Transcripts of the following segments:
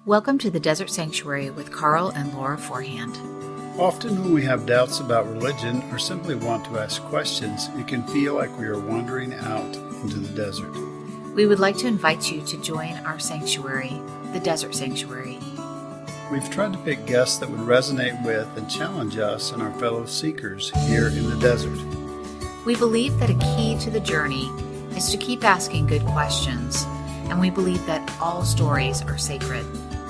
Welcome to the Desert Sanctuary with Carl and Laura Forehand. Often when we have doubts about religion or simply want to ask questions, it can feel like we are wandering out into the desert. We would like to invite you to join our sanctuary, the Desert Sanctuary. We've tried to pick guests that would resonate with and challenge us and our fellow seekers here in the desert. We believe that a key to the journey is to keep asking good questions, and we believe that all stories are sacred.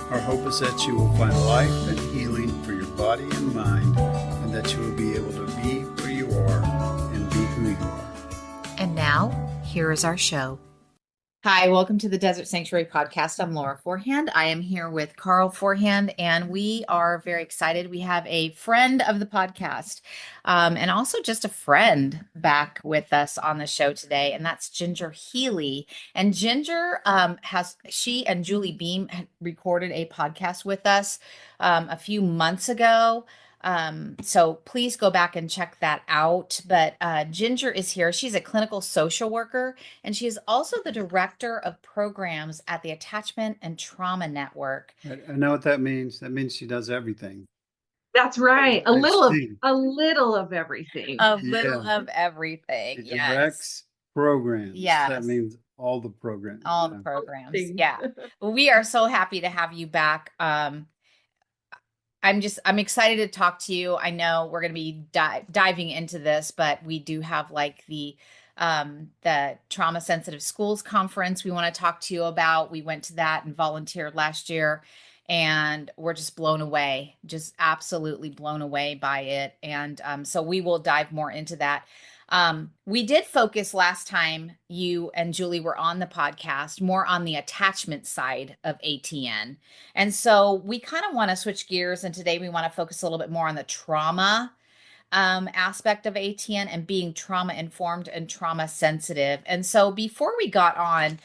Our hope is that you will find life and healing for your body and mind, and that you will be able to be where you are and be who you are. And now, here is our show. Hi, welcome to the Desert Sanctuary podcast. I'm Laura Forehand. I am here with Carl Forehand, and we are very excited. We have a friend of the podcast, and also just a friend back with us on the show today, and that's Ginger Healy. And Ginger she and Julie Beam had recorded a podcast with us a few months ago. So please go back and check that out. But Ginger is here. She's a clinical social worker, and she is also the director of programs at the Attachment and Trauma Network. I know what that means. That means she does everything. That's right. A I little see. of everything. A little of everything. It directs programs. Yes. That means all the programs. All the programs. Yeah. Well, we are so happy to have you back. I'm excited to talk to you. I know we're going to be diving into this, but we do have like the Trauma Sensitive Schools Conference we want to talk to you about. We went to that and volunteered last year, and we're just blown away, just absolutely blown away by it. And so we will dive more into that. We did focus last time you and Julie were on the podcast more on the attachment side of ATN. And so we kind of want to switch gears. And today we want to focus a little bit more on the trauma aspect of ATN and being trauma informed and trauma sensitive. And so before we got on,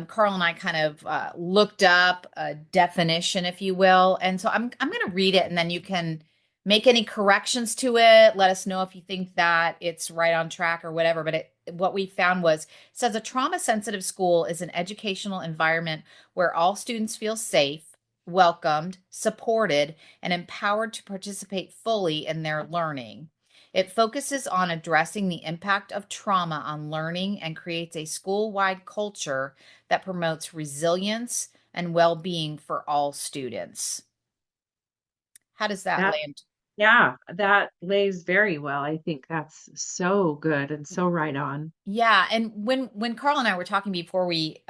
Carl and I kind of looked up a definition, if you will. And so I'm going to read it, and then you can make any corrections to it. Let us know if you think that it's right on track or whatever. But what we found was, it says a trauma-sensitive school is an educational environment where all students feel safe, welcomed, supported, and empowered to participate fully in their learning. It focuses on addressing the impact of trauma on learning and creates a school-wide culture that promotes resilience and well-being for all students. How does that land? Yeah, that lays very well. I think that's so good and so right on. Yeah, and when Carl and I were talking before we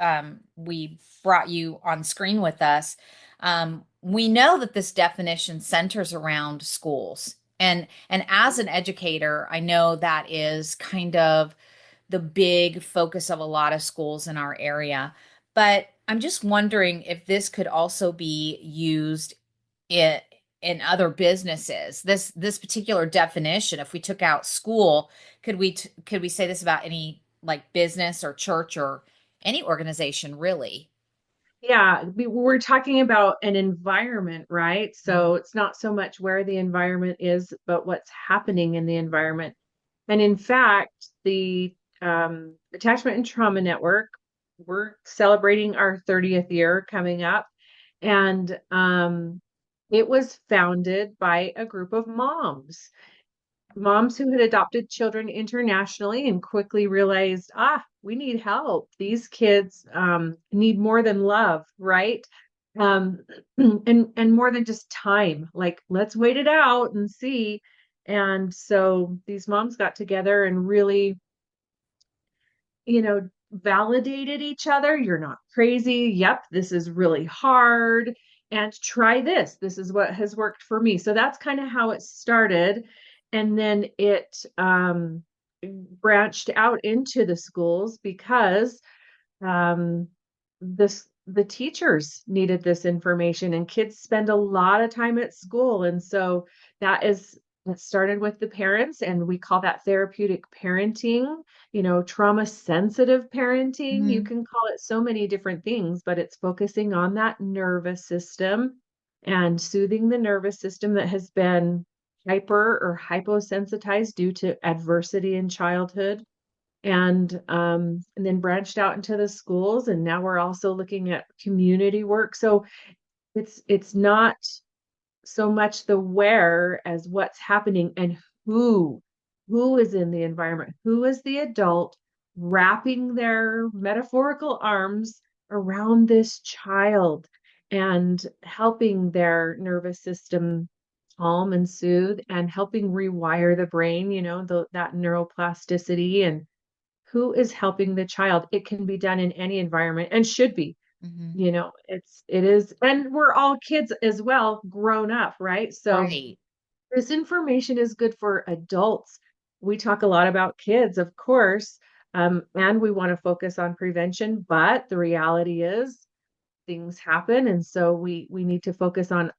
brought you on screen with us, we know that this definition centers around schools. And as an educator, I know that is kind of the big focus of a lot of schools in our area. But I'm just wondering if this could also be used in other businesses. This particular definition, if we took out school, could we say this about any like business or church or any organization, really? Yeah, we're talking about an environment, right? So it's not so much where the environment is, but what's happening in the environment. And in fact, the Attachment and Trauma Network, we're celebrating our 30th year coming up. And it was founded by a group of moms who had adopted children internationally and quickly realized, we need help. These kids need more than love, right? And more than just time. Like, let's wait it out and see. And so these moms got together and really, validated each other. You're not crazy. Yep, this is really hard. And try this. This is what has worked for me. So that's kind of how it started. And then it branched out into the schools because the teachers needed this information, and kids spend a lot of time at school. And so that started with the parents, and we call that therapeutic parenting, trauma sensitive parenting. You can call it so many different things, but it's focusing on that nervous system and soothing the nervous system that has been hyper or hyposensitized due to adversity in childhood. And then branched out into the schools. And now we're also looking at community work. So it's not so much the where as what's happening and who is in the environment, who is the adult wrapping their metaphorical arms around this child and helping their nervous system calm and soothe and helping rewire the brain, that neuroplasticity, and who is helping the child. It can be done in any environment and should be. Hmm. It is, and we're all kids as well, grown up, right? So Right. this information is good for adults. We talk a lot about kids, of course, and we want to focus on prevention, but the reality is things happen, and so we need to focus on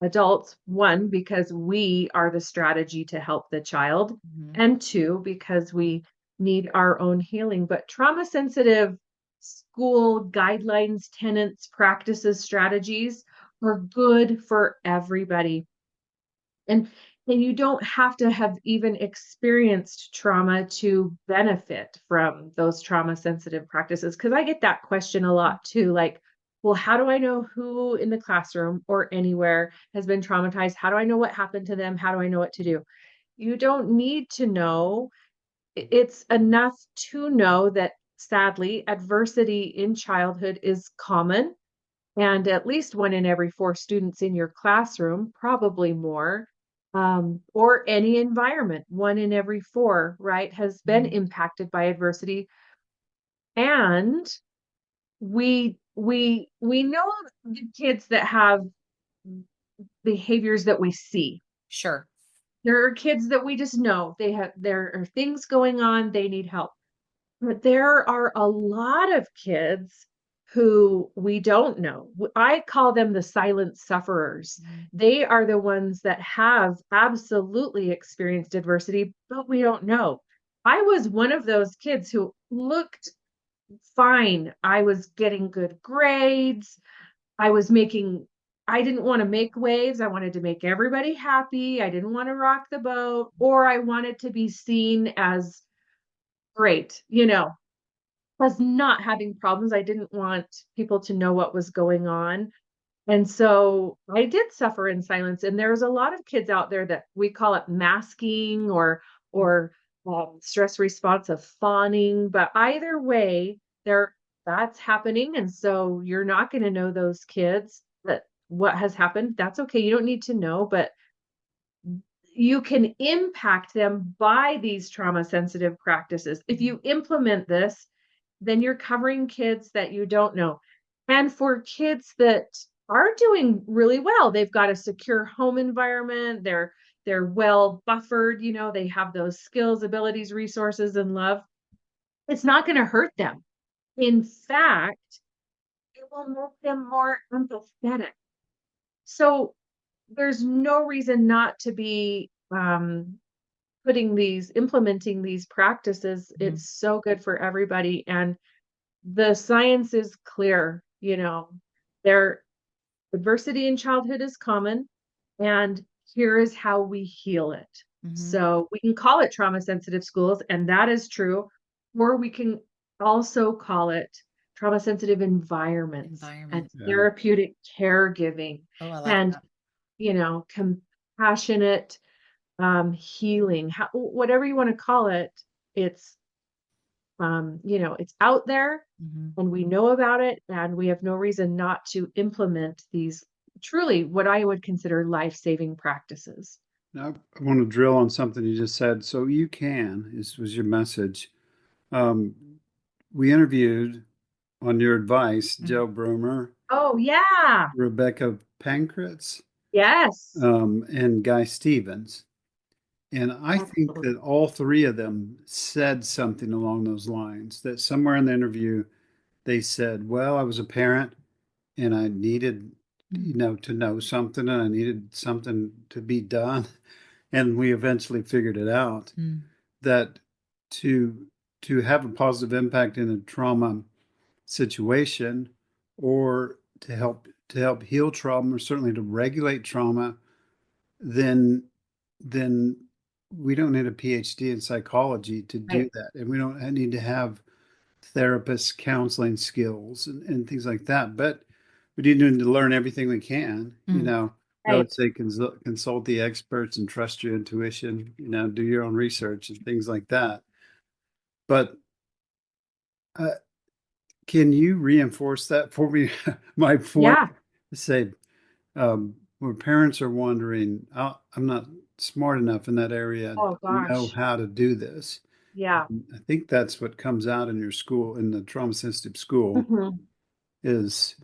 adults, one, because we are the strategy to help the child, Hmm. and two, because we need our own healing. But trauma sensitive school guidelines, tenets, practices, strategies are good for everybody. And you don't have to have even experienced trauma to benefit from those trauma sensitive practices. Because I get that question a lot too. Like, well, how do I know who in the classroom or anywhere has been traumatized? How do I know what happened to them? How do I know what to do? You don't need to know. It's enough to know that sadly, adversity in childhood is common. And at least one in every four students in your classroom, probably more, or any environment, one in every four, right, has been Hmm. impacted by adversity. And we know the kids that have behaviors that we see. Sure. There are kids that we just know there are things going on, they need help. But there are a lot of kids who we don't know. I call them the silent sufferers. Mhm. They are the ones that have absolutely experienced adversity, but we don't know. I was one of those kids who looked fine. I was getting good grades. I was making, I didn't want to make waves. I wanted to make everybody happy. I didn't want to rock the boat, or I wanted to be seen as great, was not having problems. I didn't want people to know what was going on. And so I did suffer in silence. And there's a lot of kids out there that we call it masking or stress response of fawning. But either way, there that's happening. And so you're not going to know those kids that what has happened. That's okay. You don't need to know, but you can impact them by these trauma sensitive practices. If you implement this, then you're covering kids that you don't know. And for kids that are doing really well, they've got a secure home environment, they're well buffered, they have those skills, abilities, resources, and love. It's not going to hurt them. In fact, it will make them more empathetic. So there's no reason not to be implementing these practices. Mhm. It's so good for everybody. And the science is clear, their adversity in childhood is common, and here is how we heal it. Mhm. So we can call it trauma sensitive schools, and that is true, or we can also call it trauma sensitive environments and Environment. Yeah. therapeutic caregiving Oh, I like and, that. compassionate healing, whatever you want to call it. It's it's out there Mhm. and we know about it, and we have no reason not to implement these truly what I would consider life-saving practices. Now, I want to drill on something you just said. So you can, this was your message. Um, we interviewed, on your advice, Mhm. Joe Brumer, Oh, yeah. Rebecca Pankratz, Yes. and Guy Stevens. And I think Absolutely. that all three of them said something along those lines, that somewhere in the interview, they said, well, I was a parent and I needed, to know something and I needed something to be done. And we eventually figured it out Mhm. that to to have a positive impact in a trauma situation or to help heal trauma or certainly to regulate trauma, then then we don't need a PhD in psychology to do Right. that. And we don't need to have therapists, counseling skills and things like that. But we need to learn everything we can. Mm. I Right. would say consult the experts and trust your intuition. Do your own research and things like that. But uh, can you reinforce that for me? My point Yeah. is say, where parents are wondering, I'm not smart enough in that area Oh to know gosh. how to do this. Yeah. I think that's what comes out in your school, in the trauma sensitive school, Mhm. is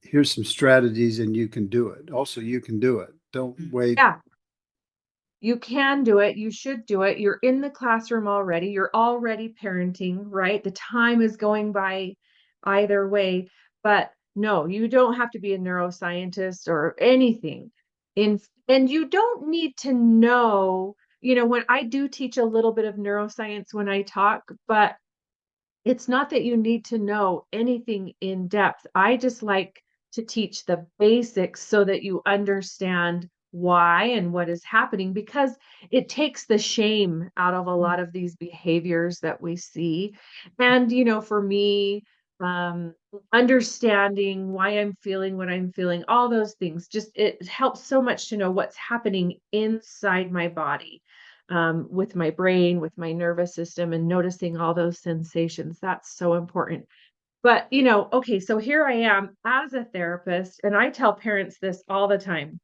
here's some strategies and you can do it. Also, you can do it. Don't Mm. wait. Yeah. You can do it. You should do it. You're in the classroom already. You're already parenting, right? The time is going by either way. But no, you don't have to be a neuroscientist or anything. And you don't need to know, when I do teach a little bit of neuroscience when I talk, but it's not that you need to know anything in depth. I just like to teach the basics so that you understand why and what is happening, because it takes the shame out of a lot of these behaviors that we see. And, for me, um, understanding why I'm feeling what I'm feeling, all those things, just it helps so much to know what's happening inside my body, with my brain, with my nervous system, and noticing all those sensations. That's so important. But, okay, so here I am as a therapist, and I tell parents this all the time.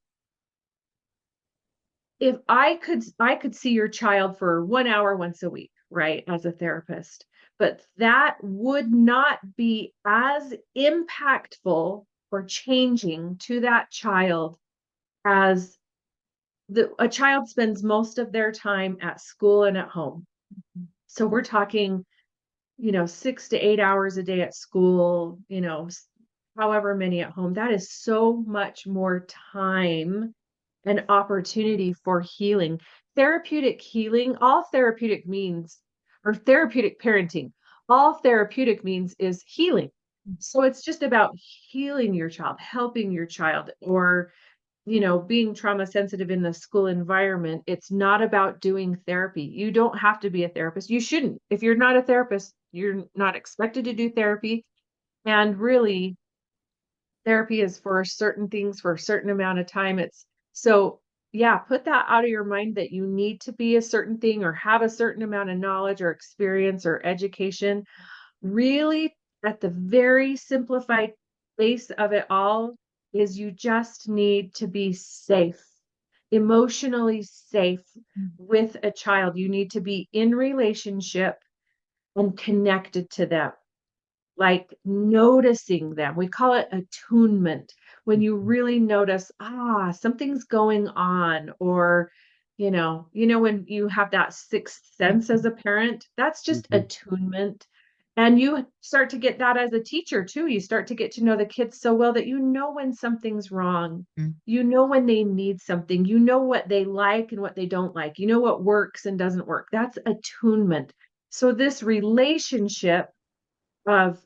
If I could see your child for 1 hour once a week, right, as a therapist, but that would not be as impactful or changing to that child as a child spends most of their time at school and at home. So we're talking, 6 to 8 hours a day at school, however many at home. That is so much more time and opportunity for healing. Therapeutic healing, all therapeutic means, or therapeutic parenting, all therapeutic means is healing. So it's just about healing your child, helping your child, or being trauma sensitive in the school environment. It's not about doing therapy. You don't have to be a therapist. You shouldn't. If you're not a therapist, you're not expected to do therapy. And really, therapy is for certain things for a certain amount of time. It's so, yeah, put that out of your mind that you need to be a certain thing or have a certain amount of knowledge or experience or education. Really, at the very simplified base of it all, is you just need to be safe, emotionally safe with a child. You need to be in relationship and connected to them, like noticing them. We call it attunement. When you really notice, something's going on, or when you have that sixth sense as a parent, that's just Mhm. attunement. And you start to get that as a teacher too. You start to get to know the kids so well that you know when something's wrong. Mm. You know when they need something. You know what they like and what they don't like. You know what works and doesn't work. That's attunement. So this relationship of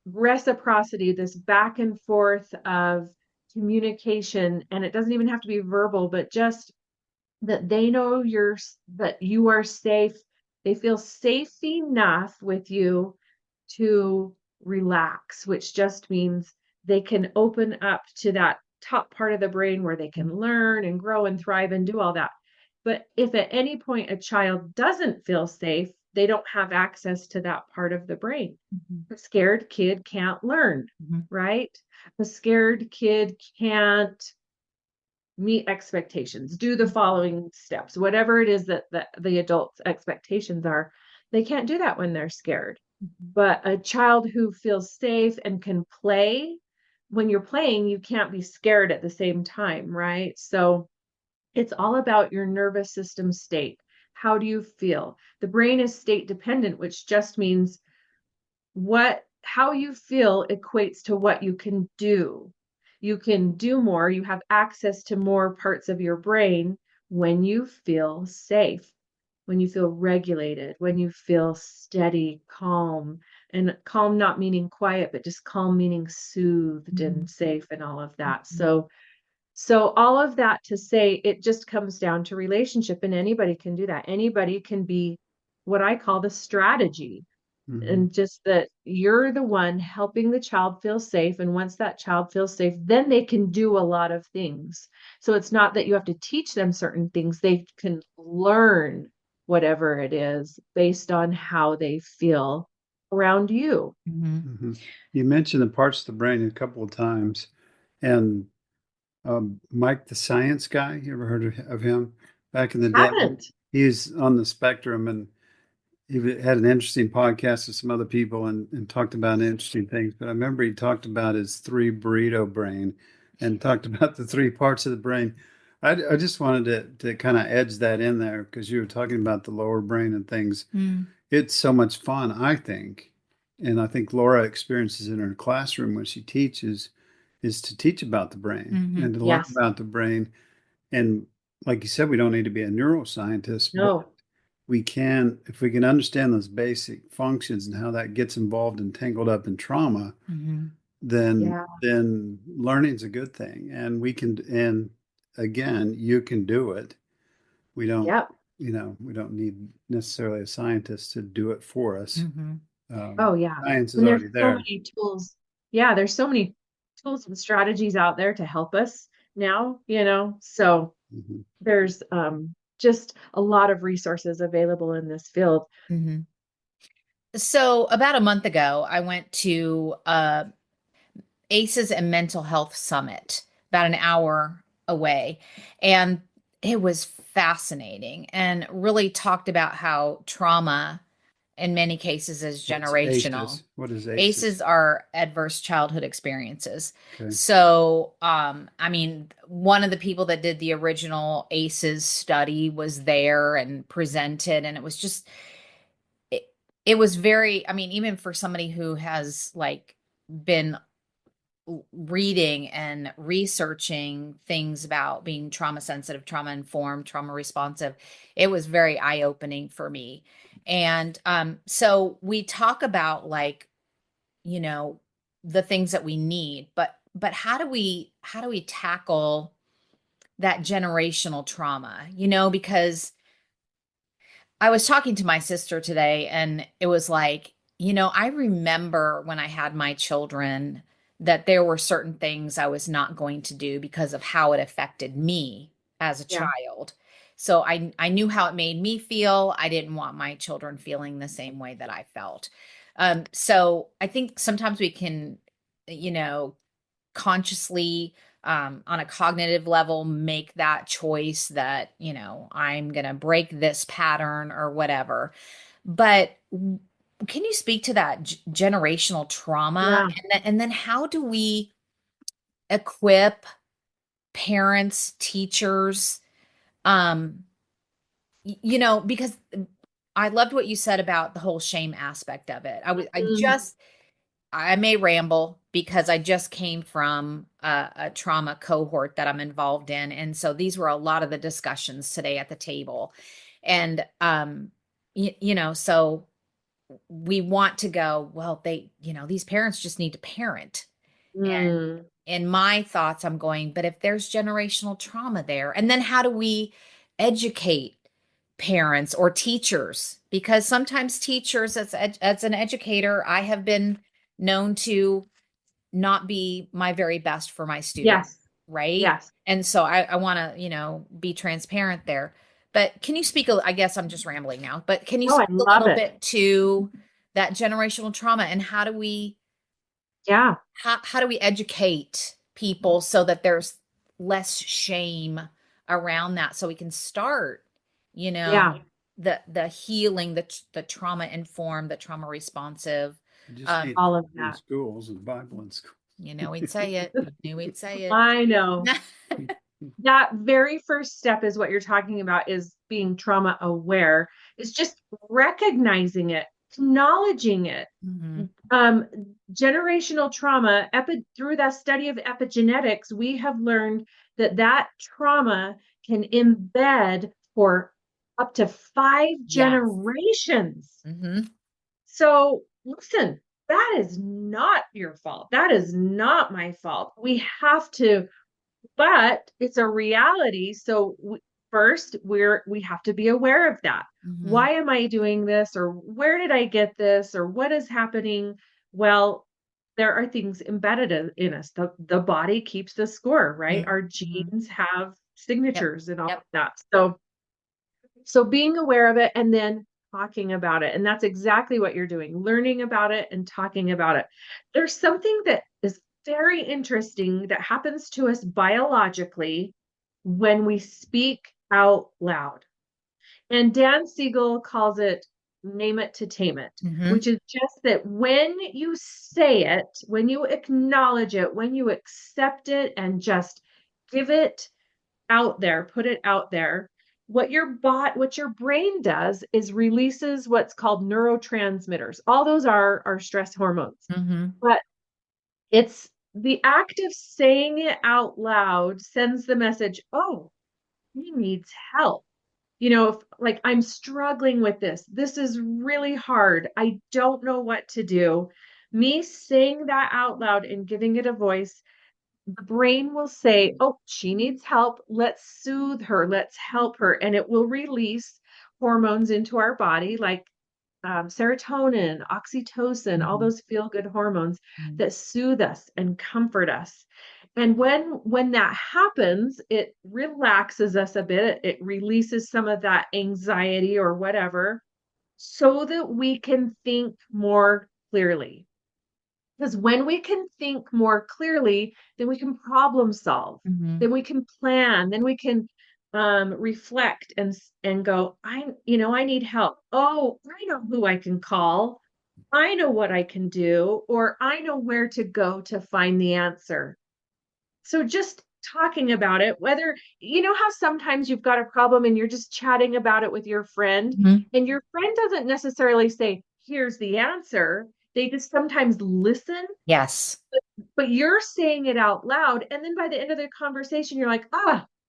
reciprocity, this back and forth of communication, and it doesn't even have to be verbal, but just that they know that you are safe. They feel safe enough with you to relax, which just means they can open up to that top part of the brain where they can learn and grow and thrive and do all that. But if at any point a child doesn't feel safe, they don't have access to that part of the brain. Mhm. A scared kid can't learn, Mhm. right? A scared kid can't meet expectations, do the following steps, whatever it is that the adults' expectations are. They can't do that when they're scared. Mhm. But a child who feels safe and can play, when you're playing, you can't be scared at the same time, right? So it's all about your nervous system state. How do you feel? The brain is state dependent, which just means how you feel equates to what you can do. You can do more, you have access to more parts of your brain when you feel safe, when you feel regulated, when you feel steady, calm. And calm not meaning quiet, but just calm meaning soothed and Mhm. safe and all of that. Mhm. So all of that to say, it just comes down to relationship, and anybody can do that. Anybody can be what I call the strategy. Mhm. And just that you're the one helping the child feel safe. And once that child feels safe, then they can do a lot of things. So it's not that you have to teach them certain things, they can learn whatever it is based on how they feel around you. Mhm. Mhm. You mentioned the parts of the brain a couple of times, and Mike, the science guy, you ever heard of him? Back in the day, Haven't. he was on the spectrum, and he had an interesting podcast with some other people and talked about interesting things. But I remember he talked about his three burrito brain and talked about the three parts of the brain. I just wanted to kind of edge that in there because you were talking about the lower brain and things. Mm. It's so much fun, I think. And I think Laura experiences in her classroom when she teaches is to teach about the brain Mhm. and to learn Yes. about the brain. And like you said, we don't need to be a neuroscientist, but No. we can, if we can understand those basic functions and how that gets involved and tangled up in trauma, Mhm. Yeah. then learning's a good thing. And we can, and again, you can do it. We don't, Yep. we don't need necessarily a scientist to do it for us. Mhm. Oh, yeah. Science is And there's already so there. many tools. Yeah, there's so many tools and strategies out there to help us now, So Mhm. there's just a lot of resources available in this field. Mhm. So about a month ago, I went to ACEs and Mental Health Summit, about an hour away. And it was fascinating and really talked about how trauma in many cases is What's generational. ACEs? What is ACEs? ACEs are adverse childhood experiences. Okay. So, I mean, one of the people that did the original ACEs study was there and presented, and it was just, it, it was very, I mean, even for somebody who has like been reading and researching things about being trauma sensitive, trauma informed, trauma responsive, it was very eye opening for me. And so we talk about like, you know, the things that we need, but how do we tackle that generational trauma? Because I was talking to my sister today and it was like, I remember when I had my children that there were certain things I was not going to do because of how it affected me as a Yeah. child. So I knew how it made me feel. I didn't want my children feeling the same way that I felt. So I think sometimes we can, you know, consciously on a cognitive level make that choice that I'm going to break this pattern or whatever. But can you speak to that generational trauma, Yeah. and then how do we equip parents, teachers, um because I loved what you said about the whole shame aspect of it. Mm, I may ramble because I just came from a trauma cohort that I'm involved in. And so these were a lot of the discussions today at the table. And, so we want to go, well, these parents just need to parent. And mm, in my thoughts, I'm going, but if there's generational trauma there, and then how do we educate parents or teachers? Because sometimes teachers, as an educator, I have been known to not be my very best for my students, yes. right? Yes. And so I want to, be transparent there. But can you speak, I guess I'm just rambling now, but can you Oh, I speak a love little it. bit to that generational trauma and how do we Yeah. educate people so that there's less shame around that so we can start, you know, Yeah. the healing, the trauma informed, the trauma responsive. You just Um, need All of prayer in that. schools and Bible in schools. we'd say it. You knew we'd say it. I know. That very first step is what you're talking about is being trauma aware. It's just recognizing it, acknowledging it. Mhm. Um, Generational trauma, through that study of epigenetics, we have learned that trauma can embed for up to 5 Yes. generations. Mhm. So listen, that is not your fault. That is not my fault. We have to, but it's a reality. So first we have to be aware of that. Why am I doing this? Or where did I get this? Or what is happening? Well, there are things embedded in us. The body keeps the score, right? Our genes have Yep. signatures and all of Yep. that. So being aware of it and then talking about it. And that's exactly what you're doing, learning about it and talking about it. There's something that is very interesting that happens to us biologically when we speak out loud. And Dan Siegel calls it name it to tame it, which is just that when you say it, when you acknowledge it, when you accept it and just give it out there, put it out there, what your brain does is releases what's called neurotransmitters. All those are stress hormones. But it's the act of saying it out loud sends the message, oh, he needs help. If like I'm struggling with this. This is really hard. I don't know what to do. Me saying that out loud and giving it a voice, the brain will say, oh, she needs help. Let's soothe her. Let's help her. And it will release hormones into our body like serotonin, oxytocin, all those feel good hormones that soothe us and comfort us. And when that happens, it relaxes us a bit. It releases some of that anxiety or whatever so that we can think more clearly. Because when we can think more clearly, then we can problem solve, then we can plan, then we can reflect and go, I need help. Oh, I know who I can call. I know what I can do, or I know where to go to find the answer. So just talking about it, whether how sometimes you've got a problem and you're just chatting about it with your friend, and your friend doesn't necessarily say, here's the answer. They just sometimes listen, Yes. but you're saying it out loud. And then by the end of the conversation, you're like,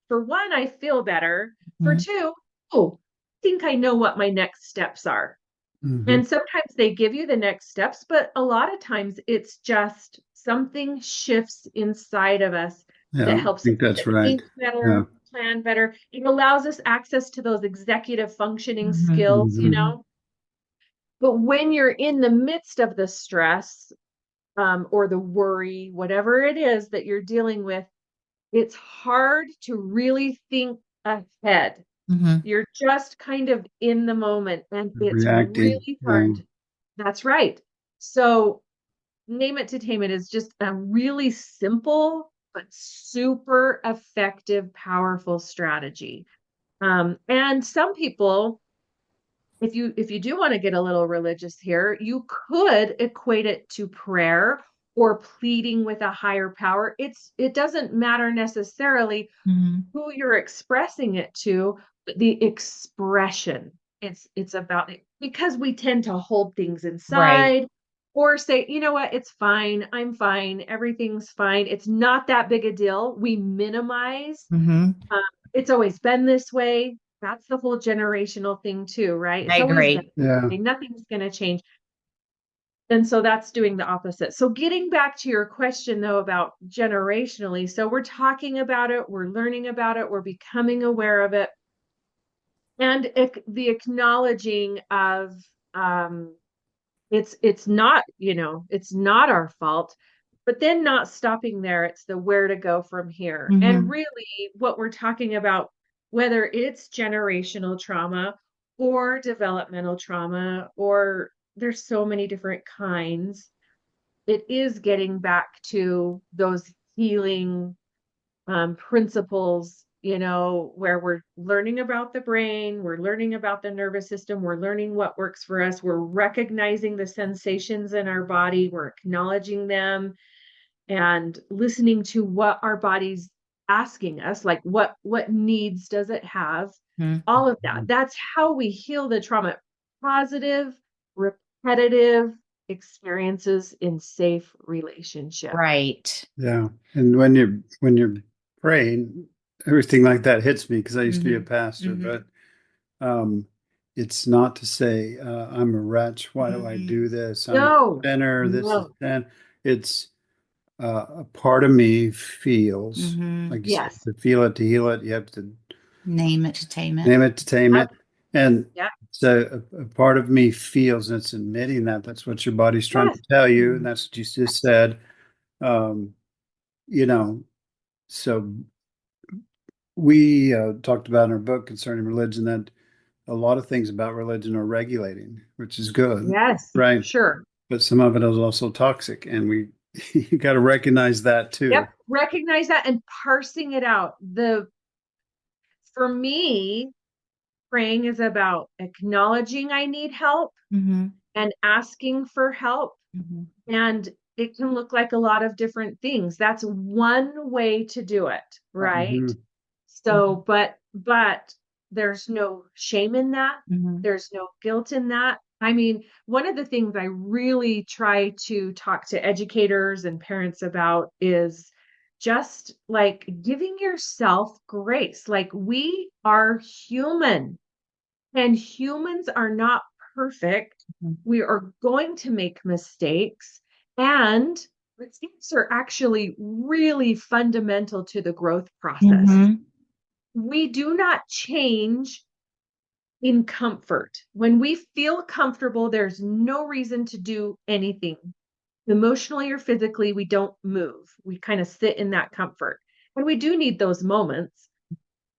for one, I feel better. For two, oh, I think I know what my next steps are. And sometimes they give you the next steps, but a lot of times it's just something shifts inside of us Yeah, that I helps us think that's to right. think better, Yeah. plan better. It allows us access to those executive functioning skills, Mhm. But when you're in the midst of the stress, or the worry, whatever it is that you're dealing with, it's hard to really think ahead. You're just kind of in the moment and it's Reacting. really Yeah. hard. That's right. So name it to tame it is just a really simple but super effective, powerful strategy. And some people, if you do want to get a little religious here, you could equate it to prayer or pleading with a higher power. It doesn't matter necessarily who you're expressing it to, but the expression. It's about it because we tend to hold things Right. inside or say, you know what, it's fine, I'm fine, everything's fine. It's not that big a deal. We minimize. Um, it's always been this way. That's the whole generational thing too, right? I It's always been agree. this Yeah. way. Nothing's going to change. And so that's doing the opposite. So getting back to your question though about generationally, so we're talking about it, we're learning about it, we're becoming aware of it, and the acknowledging of it's not, it's not our fault, but then not stopping there. It's the where to go from here. And really what we're talking about, whether it's generational trauma or developmental trauma, or there's so many different kinds, it is getting back to those healing principles, where we're learning about the brain, we're learning about the nervous system, we're learning what works for us, we're recognizing the sensations in our body, we're acknowledging them and listening to what our body's asking us, like what needs does it have, all of that. That's how we heal the trauma. Positive, repetitive experiences in safe relationship. Right. Yeah. And when you're praying, everything like that hits me because I used to be a pastor, but um it's not to say I'm a wretch. Why do I do this? I'm a No, sinner. This is no. sin. It's a part of me feels like you said, Yes. to feel it, to heal it, you have to Name it to tame it. Name it to tame it. And Yeah. so a part of me feels, and it's admitting that that's what your body's trying Yes. to tell you, and that's what you just said. Um, you know, so we talked about in our book concerning religion that a lot of things about religion are regulating, which is good, Yes. right? Sure. But some of it is also toxic, and you got to recognize that too. Yep. Recognize that and parsing it out. For me, praying is about acknowledging I need help Mm-hmm. and asking for help. Mm-hmm. And it can look like a lot of different things. That's one way to do it, right? Mhm. So, but there's no shame in that. Mm-hmm. There's no guilt in that. I mean, one of the things I really try to talk to educators and parents about is just like giving yourself grace. Like we are human and humans are not perfect. Mhm. We are going to make mistakes, and mistakes are actually really fundamental to the growth process. Mm-hmm. We do not change in comfort. When we feel comfortable, there's no reason to do anything. Emotionally or physically, we don't move. We kind of sit in that comfort. And we do need those moments,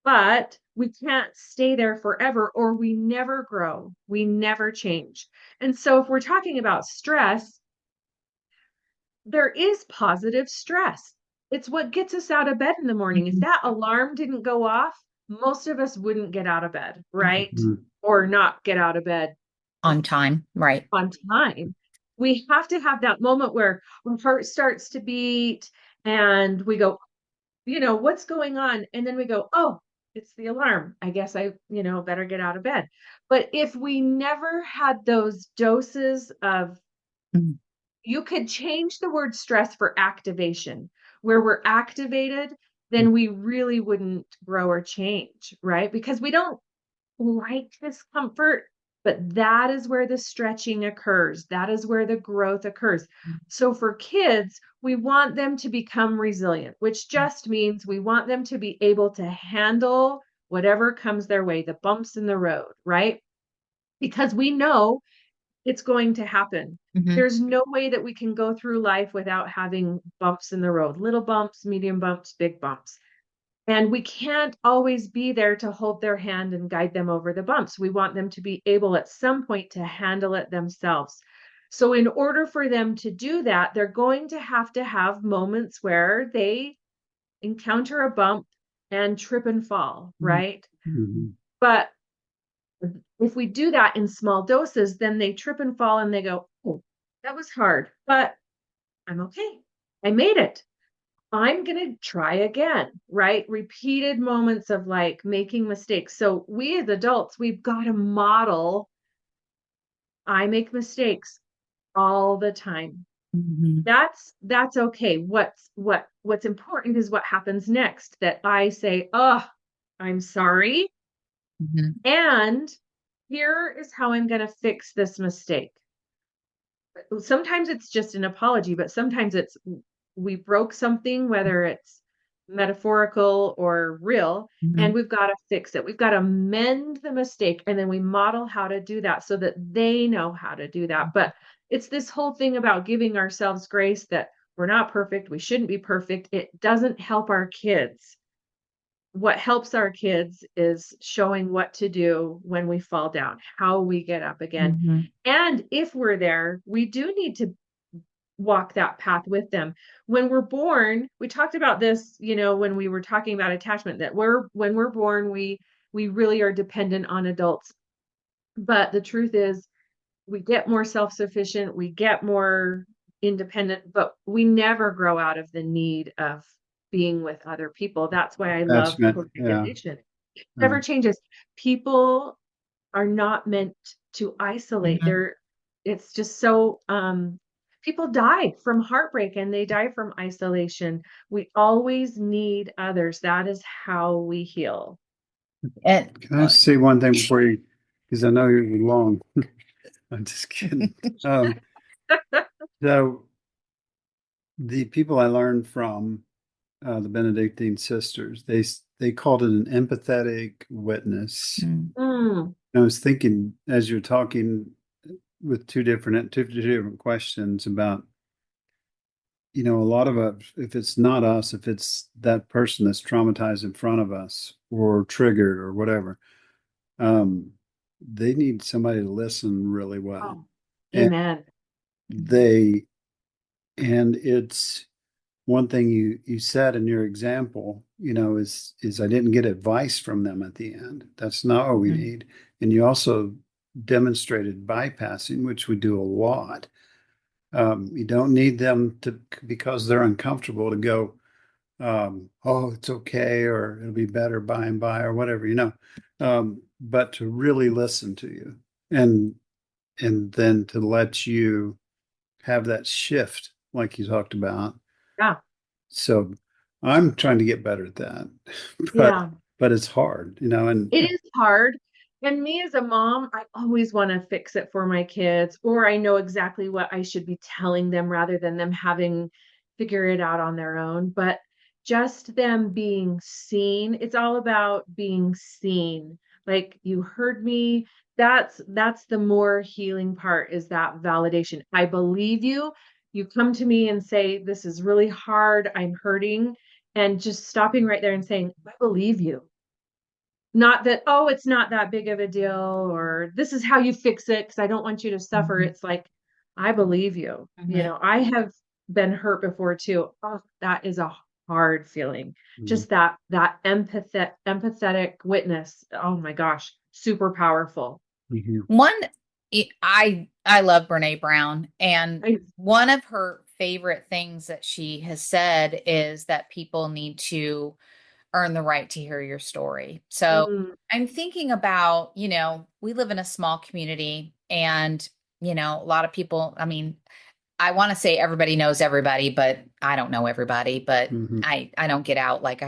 but we can't stay there forever or we never grow. We never change. And so if we're talking about stress, there is positive stress. It's what gets us out of bed in the morning. If Mhm. that alarm didn't go off, most of us wouldn't get out of bed, right? Mhm. Or not get out of bed On time, right? on time. We have to have that moment where our heart starts to beat and we go, what's going on? And then we go, oh, it's the alarm. I guess I, better get out of bed. But if we never had those doses of, Mhm. you could change the word stress for activation, where we're activated, then we really wouldn't grow or change, right? Because we don't like discomfort, but that is where the stretching occurs. That is where the growth occurs. So for kids, we want them to become resilient, which just means we want them to be able to handle whatever comes their way, the bumps in the road, right? Because we know it's going to happen. Mhm. There's no way that we can go through life without having bumps in the road, little bumps, medium bumps, big bumps. And we can't always be there to hold their hand and guide them over the bumps. We want them to be able at some point to handle it themselves. So, in order for them to do that, they're going to have moments where they encounter a bump and trip and fall, right? Mhm. But if we do that in small doses, then they trip and fall and they go, oh, that was hard, but I'm okay. I made it. I'm going to try again, right? Repeated moments of like making mistakes. So we as adults, we've got to model, I make mistakes all the time. Mhm. That's okay. What's important is what happens next, that I say, "Oh, I'm sorry, Mhm. and here is how I'm going to fix this mistake." Sometimes it's just an apology, but sometimes it's we broke something, whether it's metaphorical or real, and Mhm. we've got to fix it. We've got to mend the mistake, and then we model how to do that so that they know how to do that. But it's this whole thing about giving ourselves grace, that we're not perfect, we shouldn't be perfect. It doesn't help our kids. What helps our kids is showing what to do when we fall down, how we get up again. Mhm. And if we're there, we do need to walk that path with them. When we're born, we talked about this, when we were talking about attachment, that when we're born, we really are dependent on adults. But the truth is, we get more self-sufficient, we get more independent, but we never grow out of the need of being with other people. That's why I love Attachment. Yeah. co-regulation. It Yeah. never changes. People are not meant to isolate. Mhm. It's just so people die from heartbreak and they die from isolation. We always need others. That is how we heal. And Can I say one thing before you, because I know you're long. I'm just kidding. Um, so the people I learned from, the Benedictine sisters, they called it an empathetic witness. Mm. Mm. I was thinking as you're talking with two different questions about, a lot of us, if it's not us, if it's that person that's traumatized in front of us or triggered or whatever, um, they need somebody to listen really well. Oh, And amen. they, and it's one thing you said in your example, is I didn't get advice from them at the end. That's not what we Mm. need. And you also demonstrated bypassing, which we do a lot. You don't need them to, because they're uncomfortable, to go, oh, it's okay, or it'll be better by and by, or whatever, but to really listen to you, and then to let you have that shift, like you talked about. Yeah. So I'm trying to get better at that, but Yeah. it's hard, It is hard. And me as a mom, I always want to fix it for my kids, or I know exactly what I should be telling them rather than them having figure it out on their own. But just them being seen, it's all about being seen. Like you heard me. That's the more healing part, is that validation. I believe you. You come to me and say, this is really hard. I'm hurting. And just stopping right there and saying, I believe you. Not that, oh, it's not that big of a deal, or this is how you fix it because I don't want you to suffer. Mhm. It's like, I believe you. Mhm. I have been hurt before too. Oh, that is a hard feeling. Mhm. Just that empathetic witness. Oh my gosh, super powerful. Mhm. One, I love Brene Brown, and I, one of her favorite things that she has said is that people need to earn the right to hear your story. So mm, I'm thinking about, we live in a small community, and, a lot of people, I mean, I want to say everybody knows everybody, but I don't know everybody, but Mhm. I don't get out like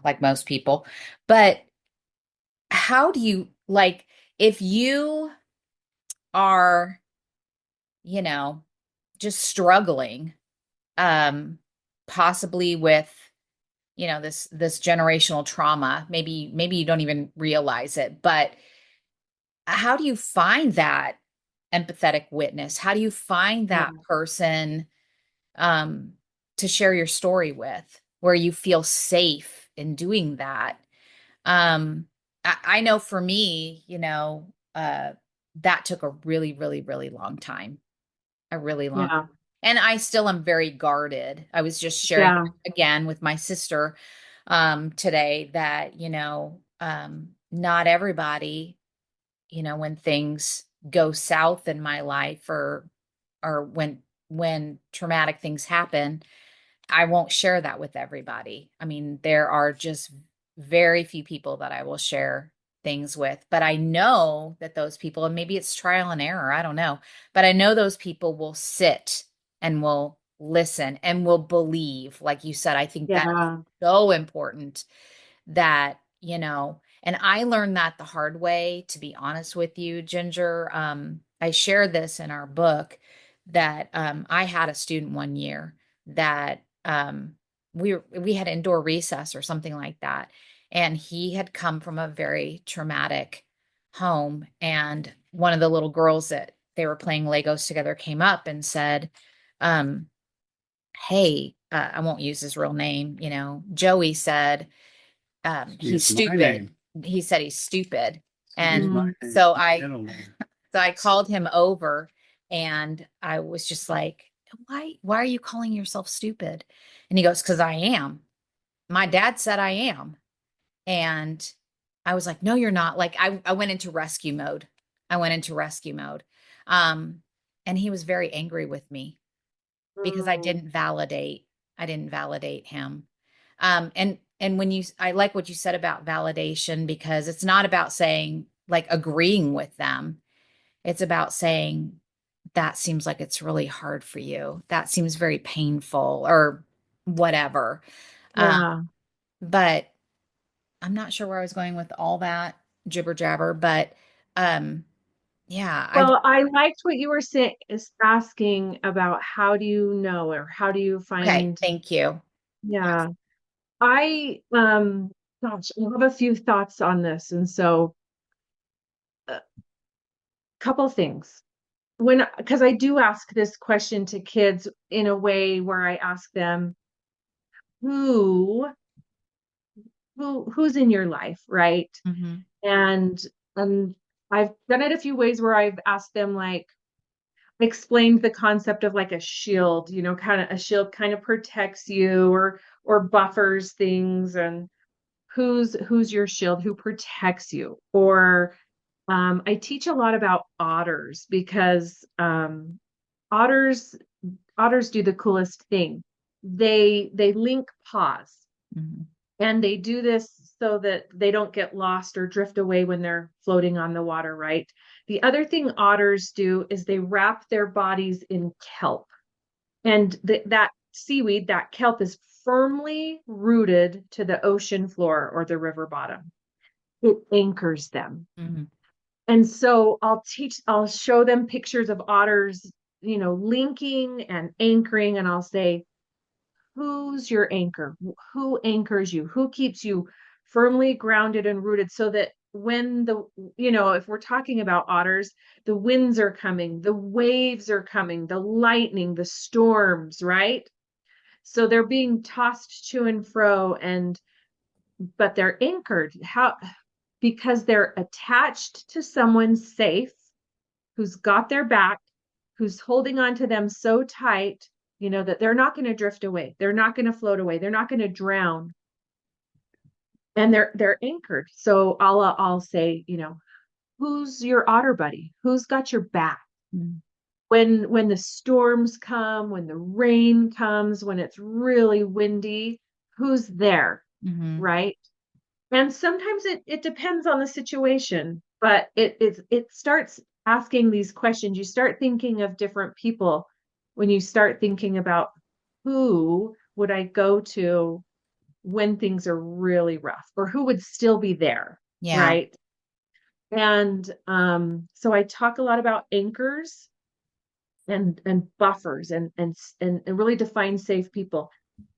like most people. But how do you, like, if you are, you know, just struggling, um, possibly with, this generational trauma, maybe you don't even realize it, but how do you find that empathetic witness? How do you find yeah, that person, um, to share your story with, where you feel safe in doing that? I know for me, that took a really, really, really long time. A really long, yeah, and I still am very guarded. I was just sharing yeah, again with my sister today that, not everybody, when things go south in my life, or when traumatic things happen, I won't share that with everybody. I mean, there are just very few people that I will share things with, but I know that those people, and maybe it's trial and error, I don't know, but I know those people will sit and will listen and will believe. Like you said, I think that is yeah, so important, that, and I learned that the hard way, to be honest with you, Ginger. I shared this in our book, that I had a student one year that, we had indoor recess or something like that, and he had come from a very traumatic home, and one of the little girls that they were playing Legos together came up and said, um, hey, I won't use his real name, Joey said, he's Use my stupid. name. He said he's stupid. Use And my mm, name. so My I middle name. so I called him over, and I was just like, why are you calling yourself stupid? And he goes, because I am. My dad said I am. And I was like, no, you're not. Like, I went into rescue mode. I went into rescue mode. Um, and he was very angry with me because mm, I didn't validate him. And when I like what you said about validation, because it's not about saying, like, agreeing with them. It's about saying, that seems like it's really hard for you. That seems very painful, or whatever. Uh, yeah. but I'm not sure where I was going with all that jibber jabber, but um, yeah, Well, I liked what you were saying, is asking about how do you know, or how do you okay, find, thank you. Yes. yeah. Gosh, I have a few thoughts on this. And so a couple things. Because I do ask this question to kids in a way where I ask them, who who's in your life, right? Mm-hmm. And um, I've done it a few ways where I've asked them, like, explained the concept of like a shield, kind of a shield kind of protects you or buffers things, and who's your shield, who protects you. Or I teach a lot about otters because otters otters do the coolest thing. They link paws, Mm-hmm. and they do this so that they don't get lost or drift away when they're floating on the water, right? The other thing otters do is they wrap their bodies in kelp. And that seaweed, that kelp, is firmly rooted to the ocean floor or the river bottom. It anchors them. Mm-hmm. And so I'll show them pictures of otters, linking and anchoring, and I'll say, who's your anchor? Who anchors you? Who keeps you firmly grounded and rooted so that when if we're talking about otters, the winds are coming, the waves are coming, the lightning, the storms, right? So they're being tossed to and fro, but they're anchored. How? Because they're attached to someone safe who's got their back, who's holding on to them so tight, that they're not going to drift away. They're not going to float away. They're not going to drown. And they're anchored. So I'll say, who's your otter buddy? Who's got your back? Mm-hmm. When the storms come, when the rain comes, when it's really windy, who's there? Mm-hmm. Right? And sometimes it depends on the situation, but it starts asking these questions. You start thinking of different people when you start thinking about, who would I go to when things are really rough, or who would still be there, Yeah. right? And so I talk a lot about anchors and buffers and really define safe people.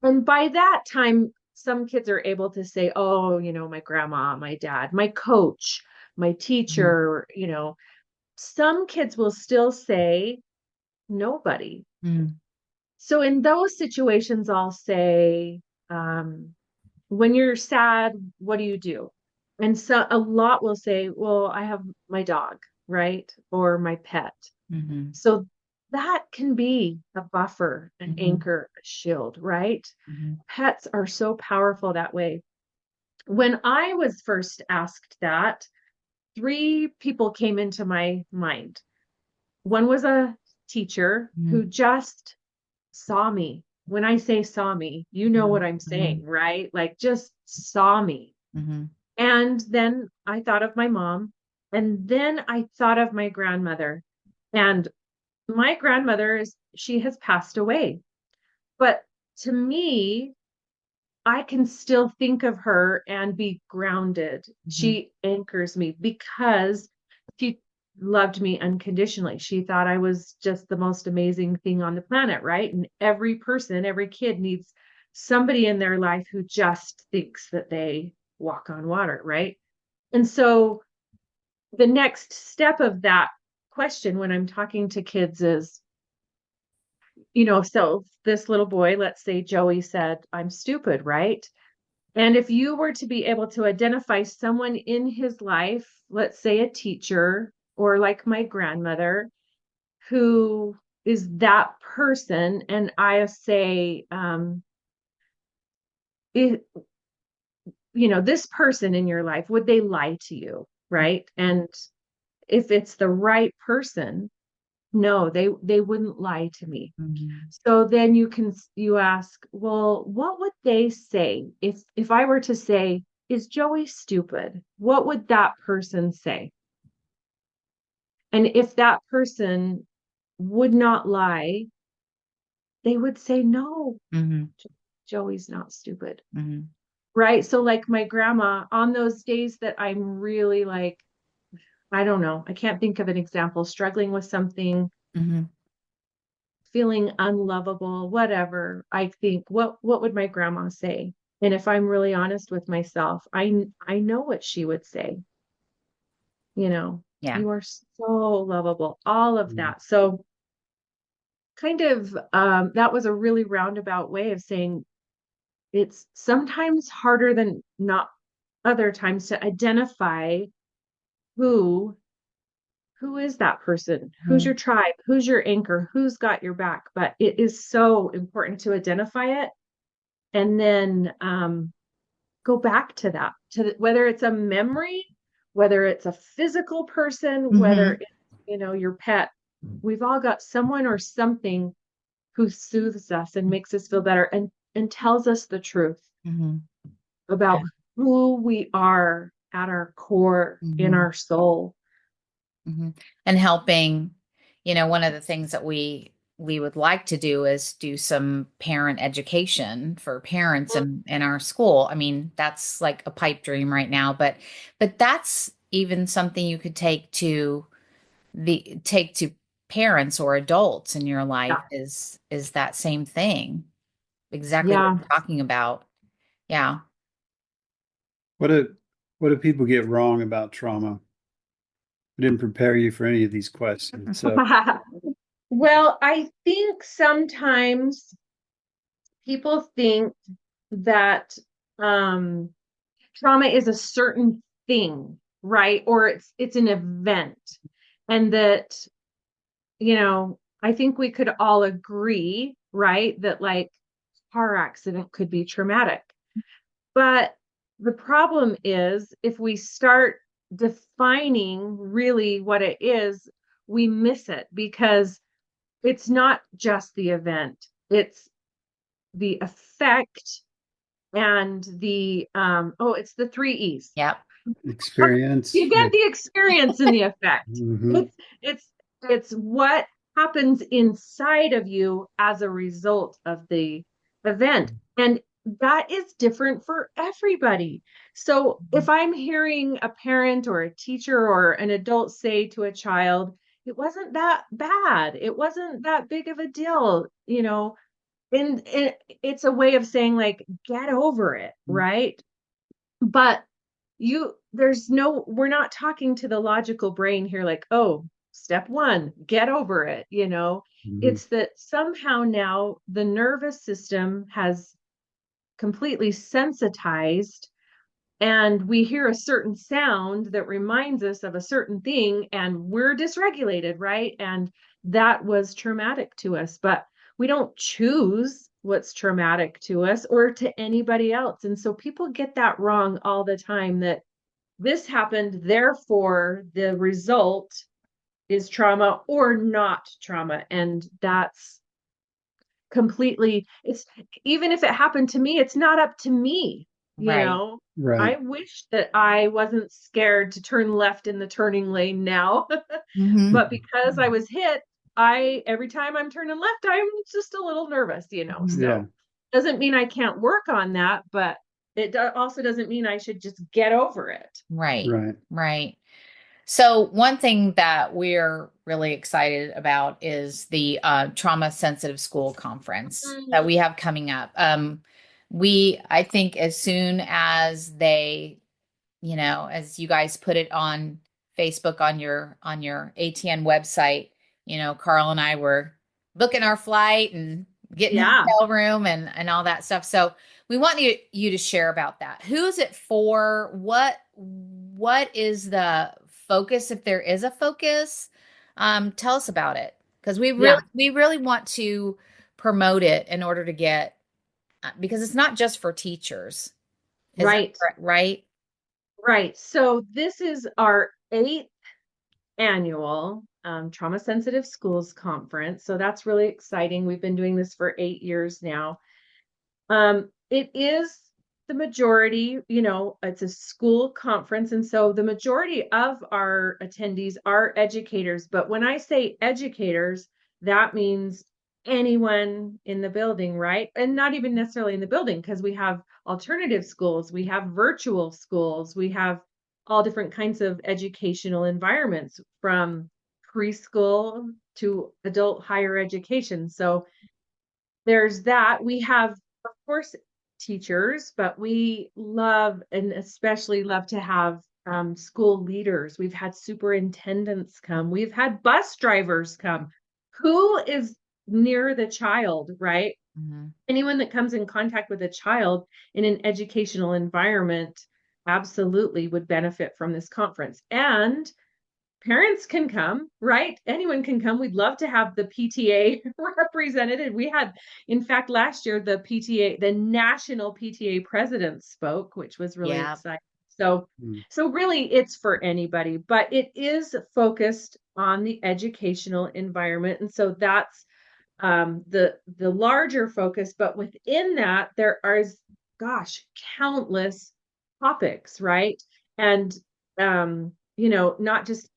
And by that time, some kids are able to say, oh, my grandma, my dad, my coach, my Mm-hmm. teacher. Some kids will still say nobody. Mm-hmm. So in those situations, I'll say, um, when you're sad, what do you do? And so a lot will say, well, I have my dog, right? Or my pet. Mm-hmm. So that can be a buffer, an Mm-hmm. anchor, a shield, right? Mm-hmm. Pets are so powerful that way. When I was first asked that, three people came into my mind. One was a teacher who just saw me. When I say saw me, you know what I'm Mm-hmm. saying, right? Like, just saw me. Mm-hmm. And then I thought of my mom, and then I thought of my grandmother. And my grandmother, she has passed away. But to me, I can still think of her and be grounded. Mm-hmm. She anchors me because she loved me unconditionally. She thought I was just the most amazing thing on the planet, right? And every person, every kid needs somebody in their life who just thinks that they walk on water, right? And so the next step of that question when I'm talking to kids is, so this little boy, let's say Joey, said, I'm stupid, right? And if you were to be able to identify someone in his life, let's say a teacher or like my grandmother, who is that person, and I say, it, this person in your life, would they lie to you, right? And if it's the right person, no, they wouldn't lie to me. Mm-hmm. So then you ask, well, what would they say if I were to say, is Joey stupid? What would that person say? And if that person would not lie, they would say, no, Mm-hmm. Joey's not stupid. Mm-hmm. Right? So like my grandma, on those days that I'm really like, I don't know, I can't think of an example, struggling with something, Mm-hmm. feeling unlovable, whatever, I think, what would my grandma say? And if I'm really honest with myself, I know what she would say, Yeah. you are so lovable, all of Mm. that. So kind of that was a really roundabout way of saying it's sometimes harder than not other times to identify who who is that person, who's your Mhm. tribe, who's your anchor, who's got your back. But it is so important to identify it and then go back to that, whether it's a memory, whether it's a physical person, whether Mhm. it's your pet. We've all got someone or something who soothes us and makes us feel better and tells us the truth Mhm. about who we are at our core in Mhm. our soul. Mhm. And helping, one of the things that we would like to do is do some parent education for parents in our school. I mean, that's like a pipe dream right now, but that's even something you could take to parents or adults in your life Yeah. is that same thing. Exactly what Yeah. you're talking about. Yeah. What do what do people get wrong about trauma? I didn't prepare you for any of these questions. So Well, I think sometimes people think that um, trauma is a certain thing, right? Or it's an event, and that I think we could all agree, right, that like car accident could be traumatic. But the problem is if we start defining really what it is, we miss it because it's not just the event. It's the effect and it's the three E's. Yep. experience. You get the experience and the effect. Mhm. It's what happens inside of you as a result of the event. And that is different for everybody. So if I'm hearing a parent or a teacher or an adult say to a child, it wasn't that bad, it wasn't that big of a deal, and it's a way of saying like get over it, right? But we're not talking to the logical brain here, like, oh, step one, get over it. Mhm. It's that somehow now the nervous system has completely sensitized and we hear a certain sound that reminds us of a certain thing and we're dysregulated, right? And that was traumatic to us, but we don't choose what's traumatic to us or to anybody else. And so people get that wrong all the time, that this happened, therefore the result is trauma or not trauma. And that's completely, it's, even if it happened to me, it's not up to me, you Right. know. Right. I wish that I wasn't scared to turn left in the turning lane now. Mhm. But because I was hit, I every time I'm turning left, I'm just a little nervous. Mhm. Yeah. So doesn't mean I can't work on that, but it also doesn't mean I should just get over it. Right. Right. Right. So one thing that we're really excited about is the trauma sensitive school conference that we have coming up. I think as soon as as you guys put it on Facebook on your ATN website, Carl and I were booking our flight and getting the Yeah. hotel room and all that stuff. So we want you to share about that. Who is it for? What is the focus, if there is a focus? Tell us about it because Yeah. we really want to promote it in order to get because it's not just for teachers. Is that Right. right? Right. So this is our eighth annual Trauma Sensitive Schools Conference. So that's really exciting. We've been doing this for 8 years now. It is the majority, it's a school conference. And so the majority of our attendees are educators. But when I say educators, that means anyone in the building, right? And not even necessarily in the building, because we have alternative schools, we have virtual schools, we have all different kinds of educational environments from preschool to adult higher education. So there's that. We have, of course, teachers, but we love and especially love to have school leaders. We've had superintendents come. We've had bus drivers come. Who is near the child, right? Mhm. Anyone that comes in contact with a child in an educational environment absolutely would benefit from this conference. And parents can come, right? Anyone can come. We'd love to have the PTA represented. We had, in fact, last year, the PTA, the national PTA president spoke, which was really Yeah. exciting. So, Mm. so really it's for anybody, but it is focused on the educational environment. And so that's the larger focus, but within that, there are, gosh, countless topics, right? And, not just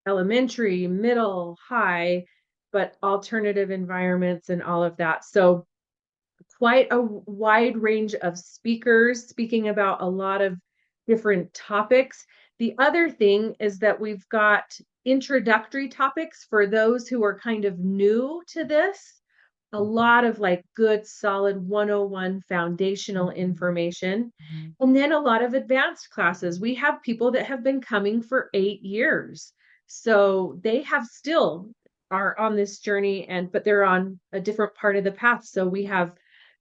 elementary, middle, high, but alternative environments and all of that. So quite a wide range of speakers speaking about a lot of different topics. The other thing is that we've got introductory topics for those who are kind of new to this. A lot of like good, solid 101 foundational information. Mhm. And then a lot of advanced classes. We have people that have been coming for 8 years. So they have still are on this journey but they're on a different part of the path. So we have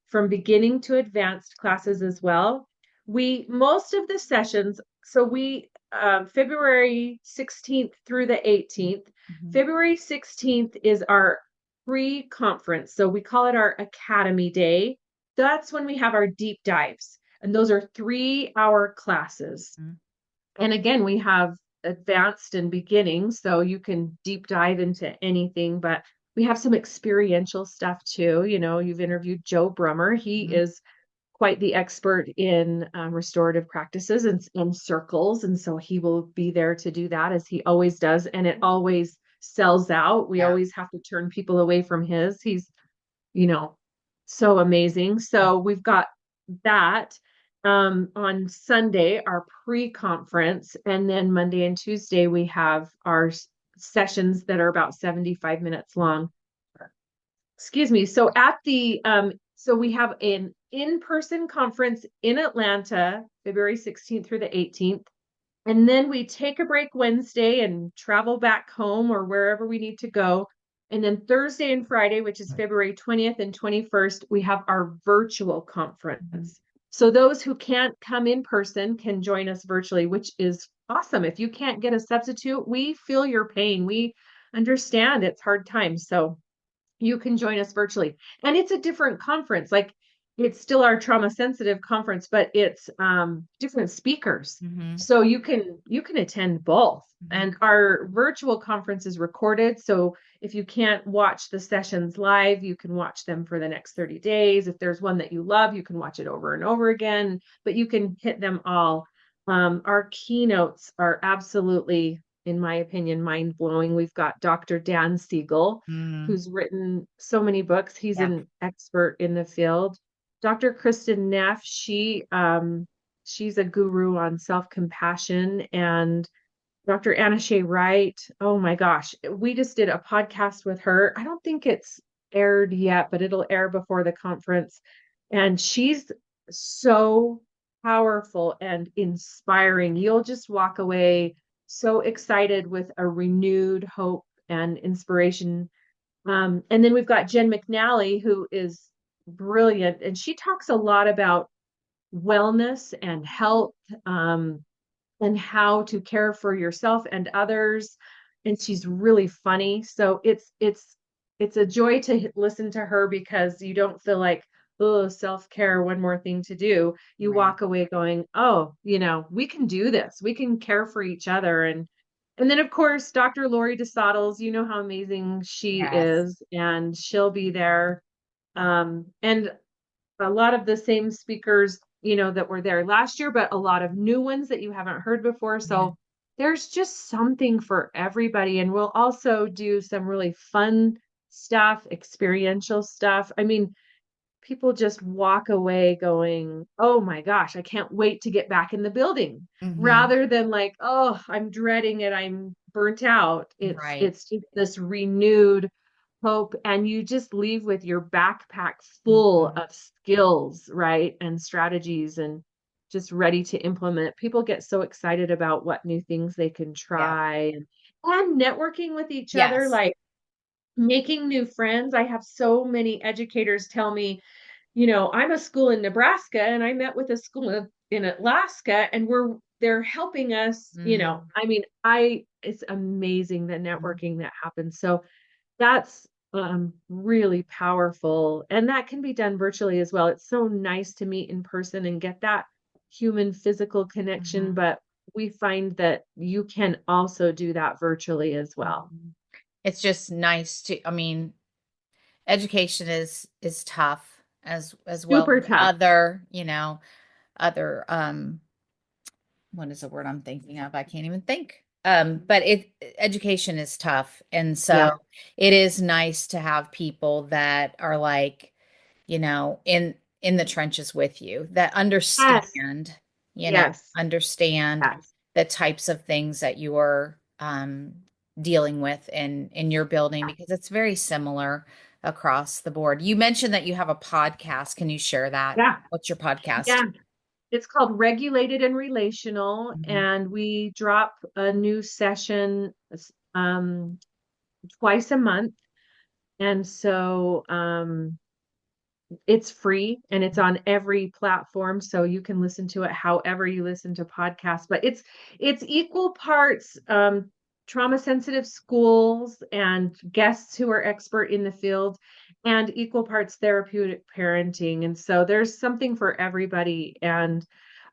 from beginning to advanced classes as well. Most of the sessions, so we February 16th through the 18th. Mhm. February 16th is our pre-conference. So we call it our Academy Day. That's when we have our deep dives. And those are 3-hour classes. Mhm. And again, we have advanced and beginning, so you can deep dive into anything, but we have some experiential stuff too. You've interviewed Joe Brummer. He Mhm. is quite the expert in restorative practices and circles. And so he will be there to do that as he always does. And it always sells out. We Yeah. always have to turn people away from his. He's, you know, so amazing. So we've got that on Sunday, our pre-conference, and then Monday and Tuesday we have our sessions that are about 75 minutes long. Excuse me. So we have an in-person conference in Atlanta, February 16th through the 18th. And then we take a break Wednesday and travel back home or wherever we need to go. And then Thursday and Friday, which is February 20th and 21st, we have our virtual conference. So those who can't come in person can join us virtually, which is awesome. If you can't get a substitute, we feel your pain. We understand it's hard times. So you can join us virtually. And it's a different conference. Like it's still our trauma sensitive conference, but it's different speakers. Mhm. So you can attend both. Mhm. And our virtual conference is recorded. So if you can't watch the sessions live, you can watch them for the next 30 days. If there's one that you love, you can watch it over and over again, but you can hit them all. Our keynotes are absolutely, in my opinion, mind blowing. We've got Dr. Dan Siegel, Mhm. who's written so many books. He's Yeah. an expert in the field. Dr. Kristen Neff, she's a guru on self-compassion. And Dr. Anna Shea Wright, oh my gosh, we just did a podcast with her. I don't think it's aired yet, but it'll air before the conference. And she's so powerful and inspiring. You'll just walk away so excited with a renewed hope and inspiration. And then we've got Jen McNally, who is brilliant, and she talks a lot about wellness and health, and how to care for yourself and others. And she's really funny. So it's a joy to listen to her because you don't feel like, oh, self-care, one more thing to do. You Right. walk away going, oh, we can do this. We can care for each other. And then of course, Dr. Lori DeSottles, you know how amazing she Yes. is, and she'll be there. And a lot of the same speakers, that were there last year, but a lot of new ones that you haven't heard before. So there's just something for everybody. And we'll also do some really fun stuff, experiential stuff. I mean, people just walk away going, oh my gosh, I can't wait to get back in the building, Mhm. rather than like, oh, I'm dreading it, I'm burnt out. It's Right. it's just this renewed hope, and you just leave with your backpack full of skills, right? And strategies, and just ready to implement. People get so excited about what new things they can Yeah. try, and networking with each other, Yes. like making new friends. I have so many educators tell me, I'm a school in Nebraska and I met with a school in Alaska, and they're helping us, Mm. I mean, it's amazing the networking that happens. So that's really powerful. And that can be done virtually as well. It's so nice to meet in person and get that human physical connection, Mhm. but we find that you can also do that virtually as well. Mhm. It's just nice to, I mean, education is tough as well Super as tough. other, other what is the word I'm thinking of? I can't even think. But education is tough. And so Yeah. it is nice to have people that are like, in the trenches with you, that Yes. understand, Yes. understand Yes. the types of things that you're dealing with in your building, because it's very similar across the board. You mentioned that you have a podcast. Can you share that? Yeah. What's your podcast? Yeah. It's called Regulated and Relational, Mhm. and we drop a new session um, twice a month. And so it's free and it's on every platform, so you can listen to it however you listen to podcasts. But it's equal parts trauma sensitive schools and guests who are expert in the field, and equal parts therapeutic parenting. And so there's something for everybody. And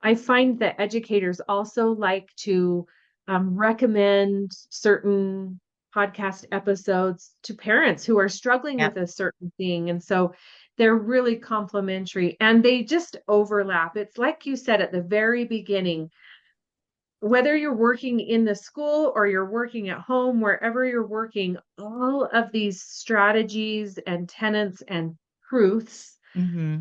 I find that educators also like to recommend certain podcast episodes to parents who are struggling Yeah. with a certain thing. And so they're really complementary and they just overlap. It's like you said at the very beginning, whether you're working in the school or you're working at home, wherever you're working, all of these strategies and tenets and truths Hmm.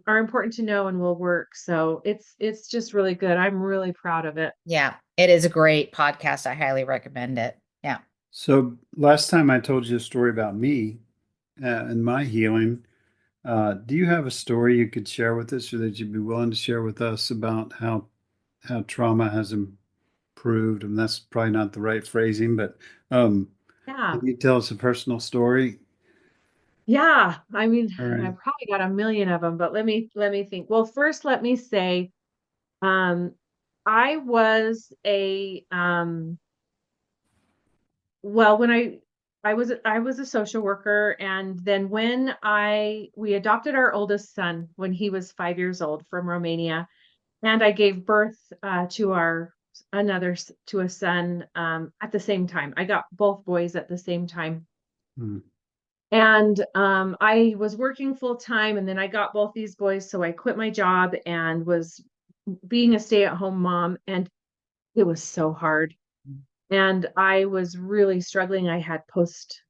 are important to know and will work. So it's just really good. I'm really proud of it. Yeah, it is a great podcast. I highly recommend it. Yeah. So last time I told you a story about me and my healing. Do you have a story you could share with us, or that you'd be willing to share with us about how trauma has improved? And that's probably not the right phrasing, but Yeah. can you tell us a personal story? Yeah. I mean, All I right. probably got a million of them, but let me think. Well, first let me say, um, I was a well, when I was a social worker, and then when I we adopted our oldest son when he was 5 years old from Romania, and I gave birth to our another to a son at the same time. I got both boys at the same time. Hmm. And I was working full time, and then I got both these boys, so I quit my job and was being a stay-at-home mom, and it was so hard. And I was really struggling. I had post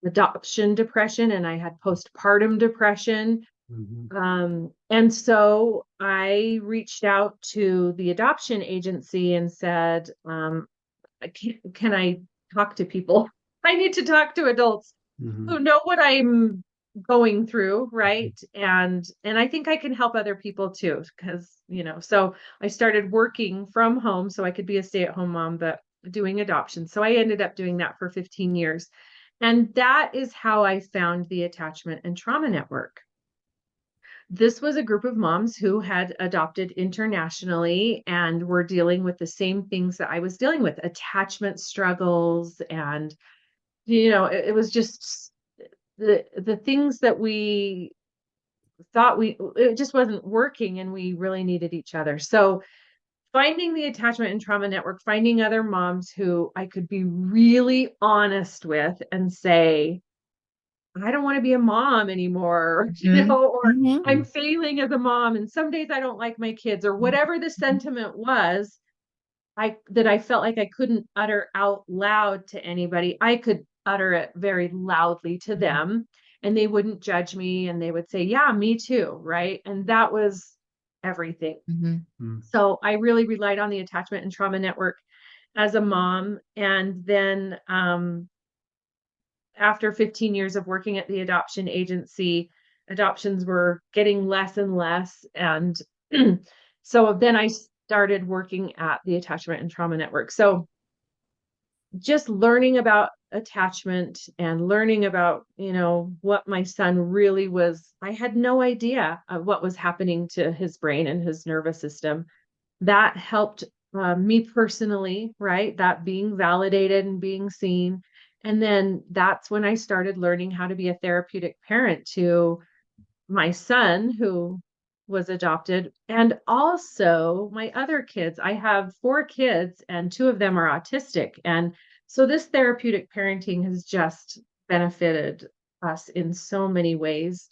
adoption depression and I had postpartum depression. Mhm. And so I reached out to the adoption agency and said, can I talk to people? I need to talk to adults who Mhm. know what I'm going through, right? And I think I can help other people too, because, so I started working from home so I could be a stay-at-home mom, but doing adoption. So I ended up doing that for 15 years. And that is how I found the Attachment and Trauma Network. This was a group of moms who had adopted internationally and were dealing with the same things that I was dealing with, attachment struggles. And, it was just the things that we thought it just wasn't working, and we really needed each other. So finding the Attachment and Trauma Network, finding other moms who I could be really honest with and say, I don't want to be a mom anymore, Hmm. or Hmm. I'm failing as a mom, and some days I don't like my kids, or whatever the sentiment was, I felt like I couldn't utter out loud to anybody. I could utter it very loudly to them, and they wouldn't judge me, and they would say, "Yeah, me too," right? And that was everything. Hmm. Mhm. So I really relied on the Attachment and Trauma Network as a mom. And then after 15 years of working at the adoption agency, adoptions were getting less and less. And so then I started working at the Attachment and Trauma Network. So just learning about attachment and learning about, what my son really was, I had no idea of what was happening to his brain and his nervous system. That helped me personally, right? That being validated and being seen. And then that's when I started learning how to be a therapeutic parent to my son who was adopted, and also my other kids. I have 4 kids and 2 of them are autistic. And so this therapeutic parenting has just benefited us in so many ways.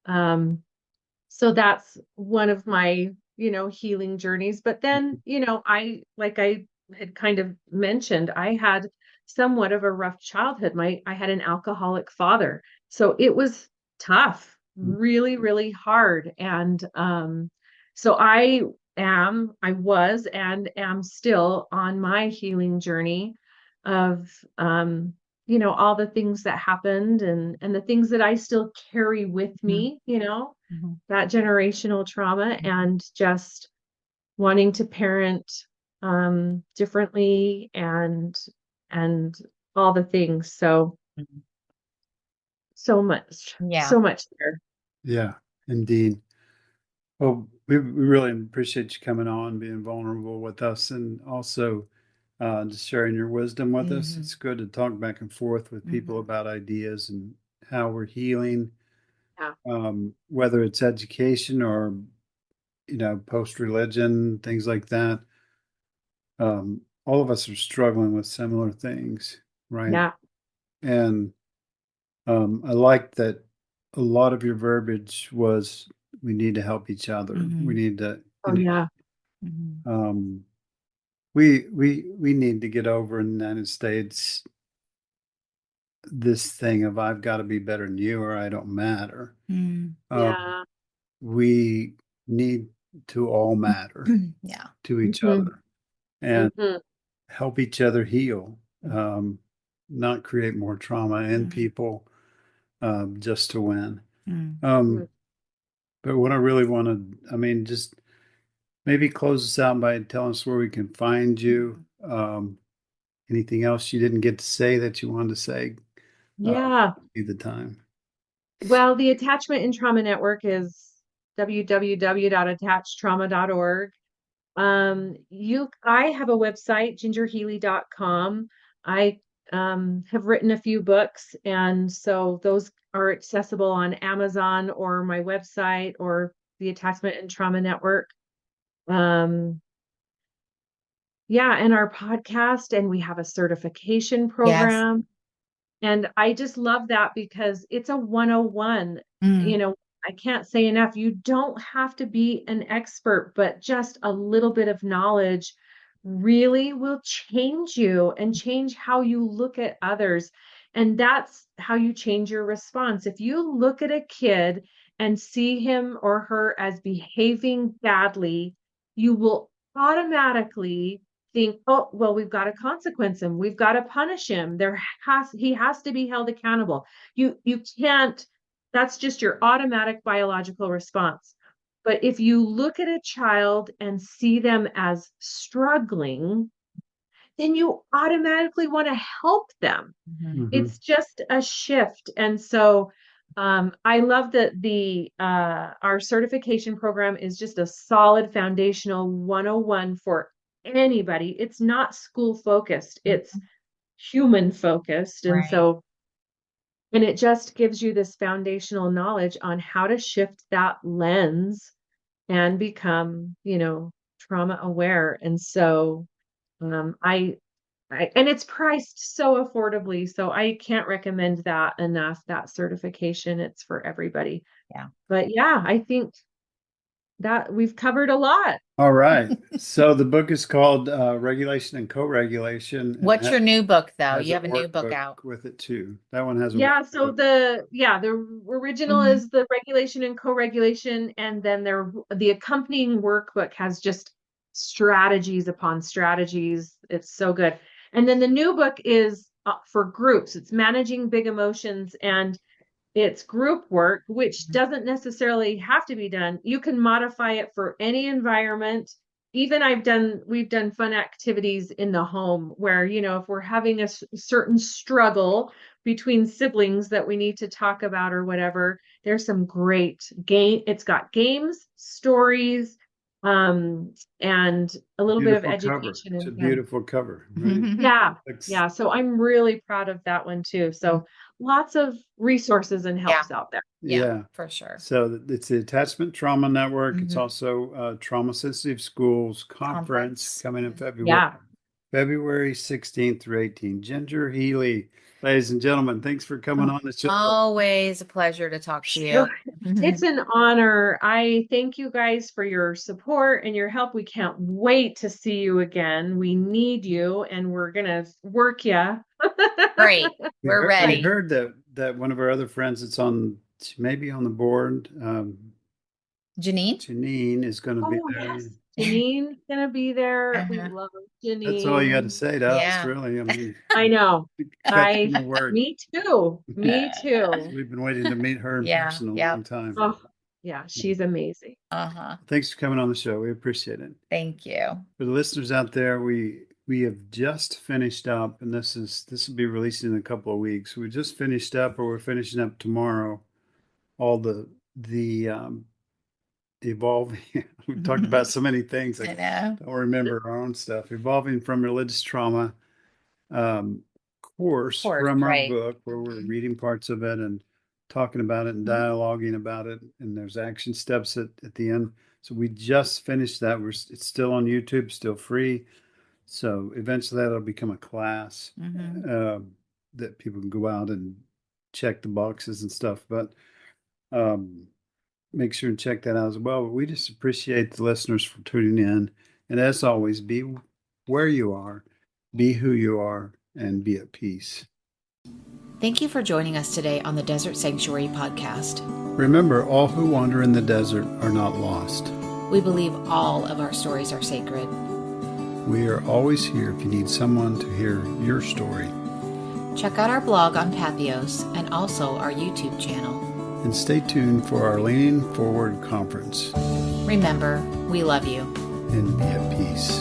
So that's one of my, healing journeys. But then, I had kind of mentioned, I had somewhat of a rough childhood. I had an alcoholic father. So it was tough, really, really hard. And so I was and am still on my healing journey of all the things that happened and the things that I still carry with me, that generational trauma, and just wanting to parent differently and all the things. So Yeah. so much there. Yeah, indeed. Well, we really appreciate you coming on, being vulnerable with us, and also just sharing your wisdom with us. It's good to talk back and forth with people about ideas and how we're healing, Yeah. whether it's education or, post-religion, things like that. All of us are struggling with similar things, right? Yeah. And I like that a lot of your verbiage was we need to help each other. We need to, Oh, yeah. um, we need to get over in the United States this thing of I've got to be better than you or I don't matter. Yeah. We need to all matter Yeah. to each Mhm. other and Mhm. help each other heal, not create more trauma in people just to win. Mhm. But what I really want to, just maybe close this out by telling us where we can find you. Anything else you didn't get to say that you wanted to say? Yeah. Be the time. Well, the Attachment and Trauma Network is www.attachedtrauma.org. I have a website, gingerhealy.com. I have written a few books, and so those are accessible on Amazon or my website or the Attachment and Trauma Network. Yeah, and our podcast, and we have a certification Yes. program. And I just love that because it's a 101. You know, I can't say enough. You don't have to be an expert, but just a little bit of knowledge really will change you and change how you look at others. And that's how you change your response. If you look at a kid and see him or her as behaving badly, you will automatically think, oh, well, we've got to consequence him. We've got to punish him. He has to be held accountable. You can't, that's just your automatic biological response. But if you look at a child and see them as struggling, then you automatically want to help them. It's just a shift. And so I love that our certification program is just a solid foundational 101 for anybody. It's not school focused, it's human focused. And Right. so, and it just gives you this foundational knowledge on how to shift that lens and become, trauma aware. And so and it's priced so affordably. So I can't recommend that enough, that certification. It's for everybody. Yeah. But yeah, I think that we've covered a lot. All right. So the book is called Regulation and Co-Regulation. And What's your new book, though? has You have a new book workbook out. with it too. That one has a Yeah, so workbook. the original is the regulation and co-regulation, and then the accompanying workbook has just strategies upon strategies. It's so good. And then the new book is for groups. It's managing big emotions, and it's group work, which doesn't necessarily have to be done. You can modify it for any environment. Even we've done fun activities in the home where, if we're having a certain struggle between siblings that we need to talk about or whatever, there's some great game. It's got games, stories, and a little bit of Beautiful cover. education It's a and fun. beautiful cover. Right? Yeah. Looks- Yeah. So I'm really proud of that one too. So lots of resources and helps out there. Yeah. For sure. So it's the Attachment Trauma Network. It's Mhm. also Trauma Sensitive Schools Conference Conference. coming in February. Yeah. February 16th through 18th. Ginger Healy, ladies and gentlemen, thanks for coming on the show. Always a pleasure to talk to you. It's an honor. I thank you guys for your support and your help. We can't wait to see you again. We need you, and we're gonna work you. Great. We're I ready. heard that one of our other friends that's maybe on the board, Janine? is going to be Oh, there. yes. Janine's gonna be there. We Uh-huh. love Janine. That's all you got to say to us, Yeah. really. I mean, I know. cut in the word. Me too. Me too. We've been waiting to meet her in Yeah, person a yeah. long time. Oh, yeah, she's amazing. Uh-huh. Thanks for coming on the show. We appreciate it. Thank you. For the listeners out there, we have just finished up, and this will be released in a couple of weeks. We just finished up, or we're finishing up tomorrow, all the evolving. We've talked about so many things. I know. Don't remember our own stuff. Evolving from religious trauma course from our right. book, where we're reading parts of it and talking about it and dialoguing about it, and there's action steps at the end. So we just finished that. It's still on YouTube, still free. So eventually that'll become a class that people can go out and check the boxes and stuff. But make sure and check that out as well. But we just appreciate the listeners for tuning in. And as always, be where you are, be who you are, and be at peace. Thank you for joining us today on the Desert Sanctuary podcast. Remember, all who wander in the desert are not lost. We believe all of our stories are sacred. We are always here if you need someone to hear your story. Check out our blog on Pathos and also our YouTube channel. And stay tuned for our Leaning Forward conference. Remember, we love you. And be at peace.